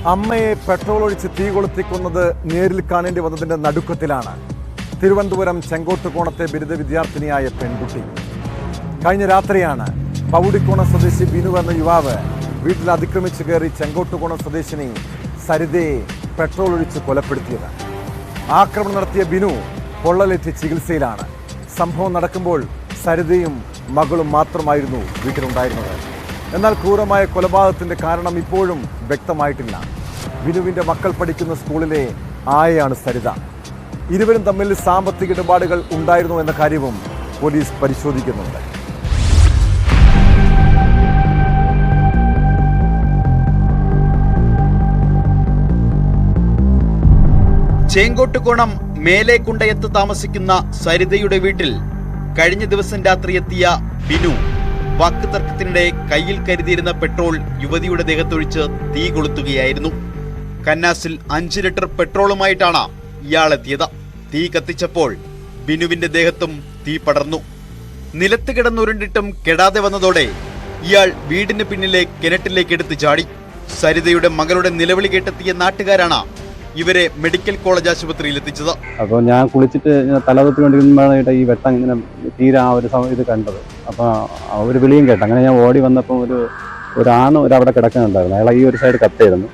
അമ്മയെ പെട്രോൾ ഒഴിച്ച് തീ കൊളുത്തിക്കൊന്നത് നേരിൽ കാണേണ്ടി വന്നതിന്റെ നടുക്കത്തിലാണ് തിരുവനന്തപുരം ചെങ്കോട്ടുകോണത്തെ ബിരുദ വിദ്യാർത്ഥിനിയായ പെൺകുട്ടി. കഴിഞ്ഞ രാത്രിയാണ് പൗടിക്കോണം സ്വദേശി ബിനു എന്ന യുവാവ് വീട്ടിൽ അതിക്രമിച്ചു കയറി ചെങ്കോട്ടുകോണം സ്വദേശിനി സരിതയെ പെട്രോൾ ഒഴിച്ച് കൊലപ്പെടുത്തിയത്. ആക്രമണം നടത്തിയ ബിനു പൊള്ളലേറ്റ് ചികിത്സയിലാണ്. സംഭവം നടക്കുമ്പോൾ സരിതയും മകളും മാത്രമായിരുന്നു വീട്ടിലുണ്ടായിരുന്നത്. എന്നാൽ ക്രൂരമായ കൊലപാതകത്തിന്റെ കാരണം ഇപ്പോഴും വ്യക്തമായിട്ടില്ല. ബിനുവിന്റെ മക്കൾ പഠിക്കുന്ന സ്കൂളിലെ ആയയാണ് സരിത. ഇരുവരും തമ്മിൽ സാമ്പത്തിക ഇടപാടുകൾ ഉണ്ടായിരുന്നു എന്ന കാര്യവും പോലീസ് പരിശോധിക്കുന്നുണ്ട്. ചേങ്കോട്ടുകോണം മേലേക്കുണ്ടയത്ത് താമസിക്കുന്ന സരിതയുടെ വീട്ടിൽ കഴിഞ്ഞ ദിവസം രാത്രി എത്തിയ ബിനു വാക്ക് തർക്കത്തിനിടെ കയ്യിൽ കരുതിയിരുന്ന പെട്രോൾ യുവതിയുടെ ദേഹത്തൊഴിച്ച് തീ കൊളുത്തുകയായിരുന്നു. കന്നാസിൽ 5 ലിറ്റർ പെട്രോളുമായിട്ടാണ് ഇയാളെത്തിയത്. തീ കത്തിച്ചപ്പോൾ ബിനുവിന്റെ ദേഹത്തും തീ പടർന്നു. നിലത്ത് കിടന്നുരുണ്ടിട്ടും കെടാതെ വന്നതോടെ ഇയാൾ വീടിന് പിന്നിലെ കിണറ്റിലേക്ക് എടുത്ത് ചാടി. സരിതയുടെ മകളുടെ നിലവിളി കേട്ടെത്തിയ നാട്ടുകാരാണ് ഇവരെ മെഡിക്കൽ കോളേജ് ആശുപത്രിയിൽ എത്തിച്ചത്. അപ്പോൾ ഞാൻ കുളിച്ചിട്ട് തലകുത്തി കൊണ്ടിരിക്കുമ്പോഴാണ് ഈ വെട്ടം ഇങ്ങനെ തീരെ ഇത് കണ്ടത്. അപ്പോൾ ഒരു വിളിയും കേട്ടു. അങ്ങനെ ഞാൻ ഓടി വന്നപ്പോൾ ഒരാണ് അവിടെ കിടക്കുന്നുണ്ടായിരുന്നു. അയാൾ ഈ ഒരു സൈഡ് കത്തായിരുന്നു.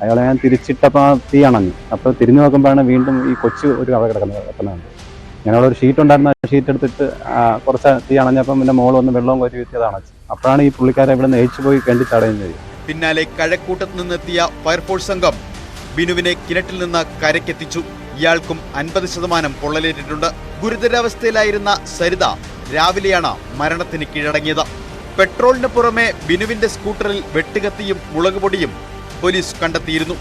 അയാളെ ഞാൻ തിരിച്ചിട്ടപ്പോൾ തീ അണഞ്ഞു. അപ്പോൾ തിരിഞ്ഞു നോക്കുമ്പോഴാണ് വീണ്ടും ഈ കൊച്ചു അവിടെ കിടക്കുന്നുണ്ട്. ഞങ്ങളവിടെ ഒരു ഷീറ്റ് ഉണ്ടായിരുന്നു. ആ ഷീറ്റ് എടുത്തിട്ട് കുറച്ച് തീ അണഞ്ഞപ്പം പിന്നെ മോള് വന്ന് വെള്ളവും കോരി വീഴ്ത്തിയത് അണച്ചു. അപ്പോഴാണ് ഈ പുള്ളിക്കാരെ ഇവിടെ നിന്ന് ഏച്ചു പോയി കണ്ടി തടയുന്നത്. പിന്നാലെ കഴക്കൂട്ടത്ത് നിന്നെത്തിയ ഫയർഫോഴ്സ് സംഘം ബിനുവിനെ കിണറ്റിൽ നിന്ന് കരയ്ക്കെത്തിച്ചു. ഇയാൾക്കും 50% പൊള്ളലേറ്റിട്ടുണ്ട്. ഗുരുതരാവസ്ഥയിലായിരുന്ന സരിത രാവിലെയാണ് മരണത്തിന് കീഴടങ്ങിയത്. പെട്രോളിന് പുറമെ ബിനുവിന്റെ സ്കൂട്ടറിൽ വെട്ടുകത്തിയും മുളകുപൊടിയും പോലീസ് കണ്ടെത്തിയിരുന്നു.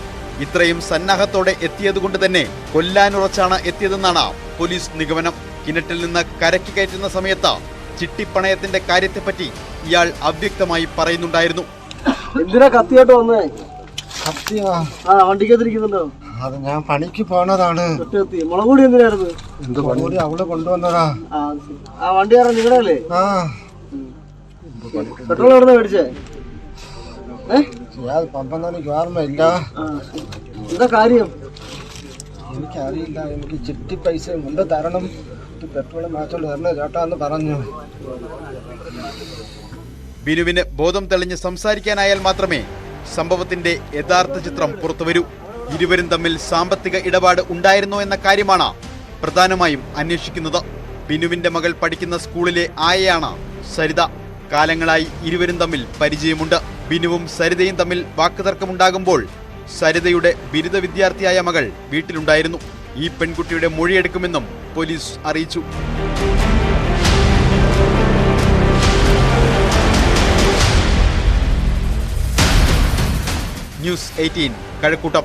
ഇത്രയും സന്നാഹത്തോടെ എത്തിയതുകൊണ്ട് തന്നെ കൊല്ലാനുറച്ചാണ് എത്തിയതെന്നാണ് പോലീസ് നിഗമനം. കിണറ്റിൽ നിന്ന് കരയ്ക്ക് കയറ്റുന്ന സമയത്ത് ചിട്ടിപ്പണയത്തിന്റെ കാര്യത്തെപ്പറ്റി ഇയാൾ അവ്യക്തമായി പറയുന്നുണ്ടായിരുന്നു. എന്തിനാ കത്തിയായിട്ട് വന്നേ? വണ്ടിക്കകത്തിരിക്കുന്നുണ്ടോ? അത് ഞാൻ പണിക്ക് പോണതാണ്. മുളക് പൊടി എന്തിനായിരുന്നു? മുളകുപൊടി അവള് കൊണ്ടുവന്നതാ. ആ വണ്ടിയാരാ നിങ്ങളുടെ അല്ലേ? പെട്രോൾ എവിടെ നിന്ന് മേടിച്ചേ? പമ്പൊന്നും എനിക്ക് ഓർമ്മയില്ല. എന്താ കാര്യം? എനിക്കറിയില്ല. എനിക്ക് ചിട്ടി പൈസ കൊണ്ട് തരണം. പെട്രോൾ മാറ്റോണ്ട് തരണേ ചേട്ടാന്ന് പറഞ്ഞു. ബിനുവിന് ബോധം തെളിഞ്ഞ് സംസാരിക്കാനായാൽ മാത്രമേ സംഭവത്തിന്റെ യഥാർത്ഥ ചിത്രം പുറത്തുവരൂ. ഇരുവരും തമ്മിൽ സാമ്പത്തിക ഇടപാട് ഉണ്ടായിരുന്നോ എന്ന കാര്യമാണ് പ്രധാനമായും അന്വേഷിക്കുന്നത്. ബിനുവിന്റെ മകൾ പഠിക്കുന്ന സ്കൂളിലെ ആയയാണ് സരിത. കാലങ്ങളായി ഇരുവരും തമ്മിൽ പരിചയമുണ്ട്. ബിനുവും സരിതയും തമ്മിൽ വാക്കുതർക്കമുണ്ടാകുമ്പോൾ സരിതയുടെ ബിരുദ വിദ്യാർത്ഥിയായ മകൾ വീട്ടിലുണ്ടായിരുന്നു. ഈ പെൺകുട്ടിയുടെ മൊഴിയെടുക്കുമെന്നും പോലീസ് അറിയിച്ചു. ന്യൂസ് 18 കഴക്കൂട്ടം.